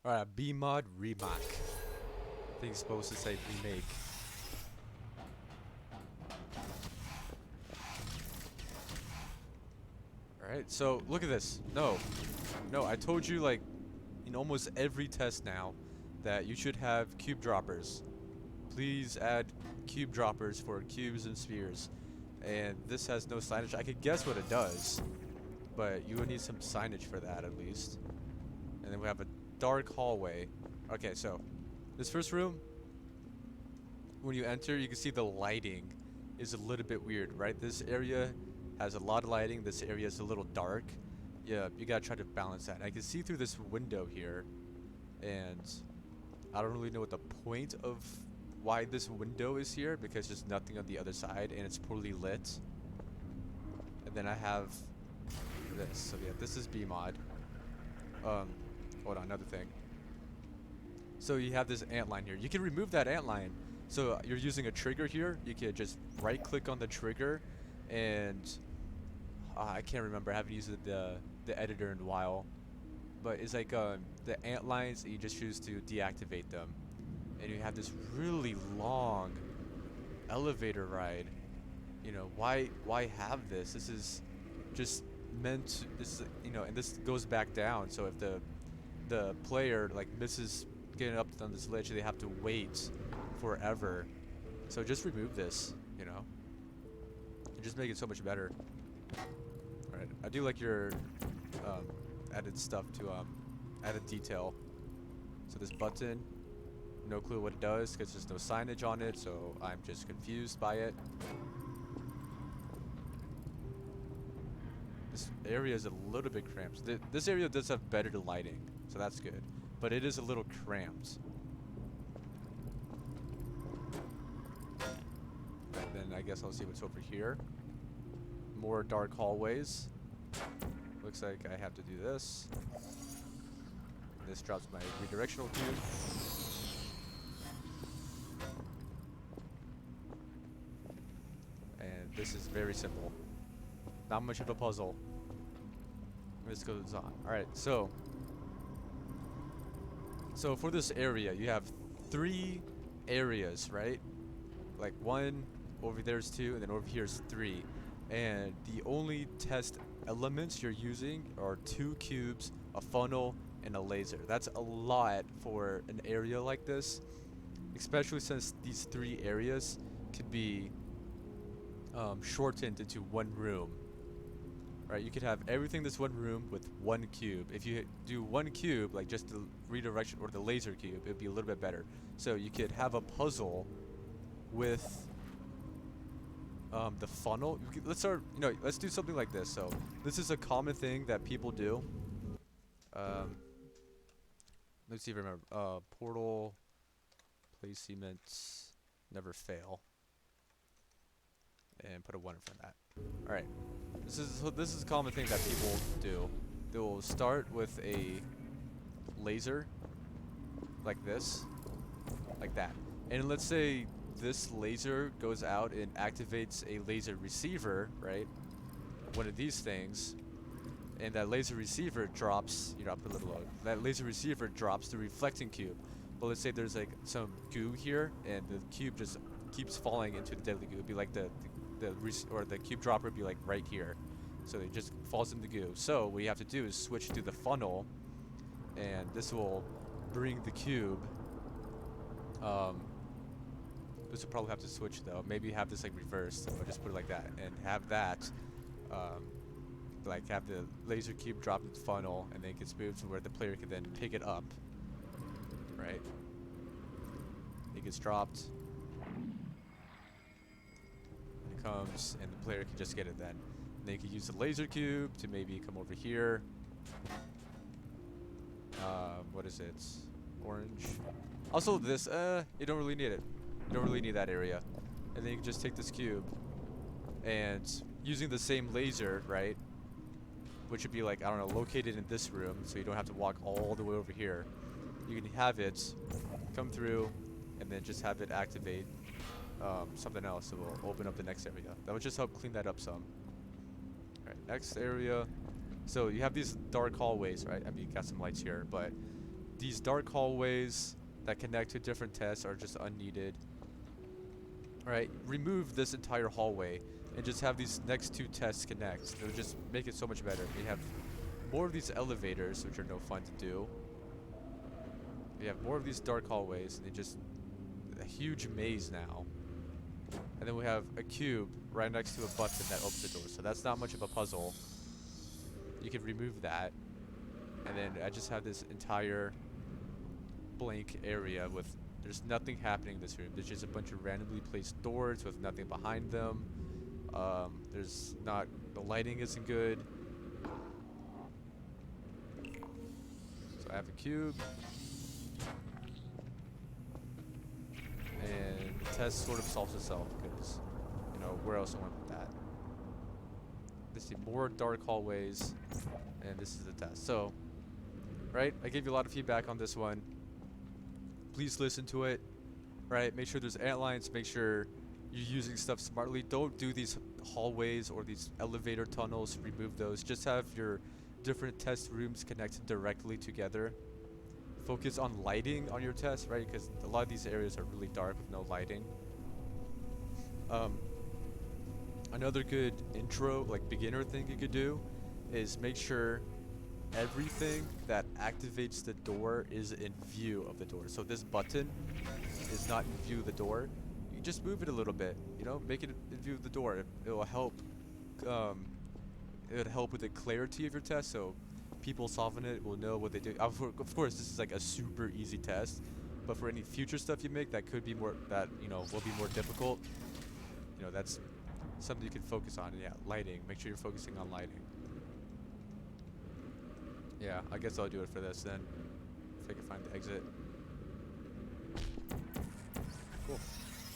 Alright, beemod remak. I think it's supposed to say remake. Alright, so look at this. No. No, I told you like in almost every test now that you should have cube droppers. Please add cube droppers for cubes and spheres. And this has no signage. I could guess what it does, but you would need some signage for that at least. And then we have a dark hallway. Okay, so this first room, when you enter, you can see the lighting is a little bit weird, right? This area has a lot of lighting. This area is a little dark. Yeah, you gotta try to balance that. I can see through this window here, and I don't really know what the point of why this window is here, because there's nothing on the other side and it's poorly lit. And then I have this. So yeah, this is beemod. Hold on, another thing. So you have this ant line here. You can remove that ant line. So you're using a trigger here. You can just right click on the trigger, and I can't remember. I haven't used the editor in a while. But it's like the ant lines, you just choose to deactivate them. And you have this really long elevator ride. You know, why have this? This is just meant to, this is, you know, and this goes back down. So if the player like misses getting up on this ledge, they have to wait forever. So just remove this, you know. And just make it so much better. Alright, I do like your added stuff to added detail. So this button, no clue what it does because there's no signage on it, so I'm just confused by it. This area is a little bit cramped. This area does have better lighting, so that's good. But it is a little cramped. And then I guess I'll see what's over here. More dark hallways. Looks like I have to do this. And this drops my redirectional cube. And this is very simple. Not much of a puzzle. This goes on. Alright, so for this area, you have 3 areas, right? Like one, over there's 2, and then over here's 3. And the only test elements you're using are 2 cubes, a funnel, and a laser. That's a lot for an area like this, especially since these 3 areas could be shortened into one room. Right, you could have everything in this one room with 1 cube. If you do 1 cube, like just the redirection or the laser cube, it would be a little bit better. So you could have a puzzle with the funnel. Let's start, you know, let's do something like this. So this is a common thing that people do. Let's see if I remember. Portal, placements, never fail. And put a 1 in front of that. Alright. This is a common thing that people do. They will start with a laser like this. Like that. And let's say this laser goes out and activates a laser receiver, right? One of these things. And that laser receiver drops, you know, I'll put a little low. That laser receiver drops the reflecting cube. But let's say there's like some goo here, and the cube just keeps falling into the deadly goo. It'd be like the cube dropper would be like right here. So it just falls in the goo. So what you have to do is switch to the funnel, and this will bring the cube. This will probably have to switch though. Maybe have this like reversed, or just put it like that, and have that, like have the laser cube drop in the funnel, and then it gets moved to where the player can then pick it up. Right? It gets dropped. It comes, and the player can just get it then. And then you can use the laser cube to maybe come over here. What is it? Orange. Also this, you don't really need it. You don't really need that area. And then you can just take this cube, and using the same laser, right? Which would be like, I don't know, located in this room, so you don't have to walk all the way over here. You can have it come through, and then just have it activate something else that will open up the next area. That would just help clean that up some. Alright, next area. So you have these dark hallways, right? I mean, you got some lights here, but these dark hallways that connect to different tests are just unneeded. Alright, remove this entire hallway and just have these next two tests connect. It'll just make it so much better. We have more of these elevators, which are no fun to do. We have more of these dark hallways, and they just a huge maze now. And then we have a cube right next to a button that opens the door. So that's not much of a puzzle. You can remove that. And then I just have this entire blank area with there's nothing happening in this room. There's just a bunch of randomly placed doors with nothing behind them. The lighting isn't good. So I have a cube. And the test sort of solves itself because, you know, where else I went with that. Let's see, more dark hallways. And this is the test. So, right, I gave you a lot of feedback on this one. Please listen to it. Right, make sure there's antlines. Make sure you're using stuff smartly. Don't do these hallways or these elevator tunnels. Remove those. Just have your different test rooms connected directly together. Focus on lighting on your test, right? Because a lot of these areas are really dark with no lighting. Another good intro, like beginner thing you could do is make sure everything that activates the door is in view of the door. So this button is not in view of the door. You can just move it a little bit, you know, make it in view of the door. It will help. It would help with the clarity of your test, so people solving it will know what they do. Of course, this is like a super easy test, but for any future stuff you make that could be more will be more difficult. You know, that's something you can focus on. Yeah, lighting. Make sure you're focusing on lighting. Yeah, I guess I'll do it for this then, if I can find the exit.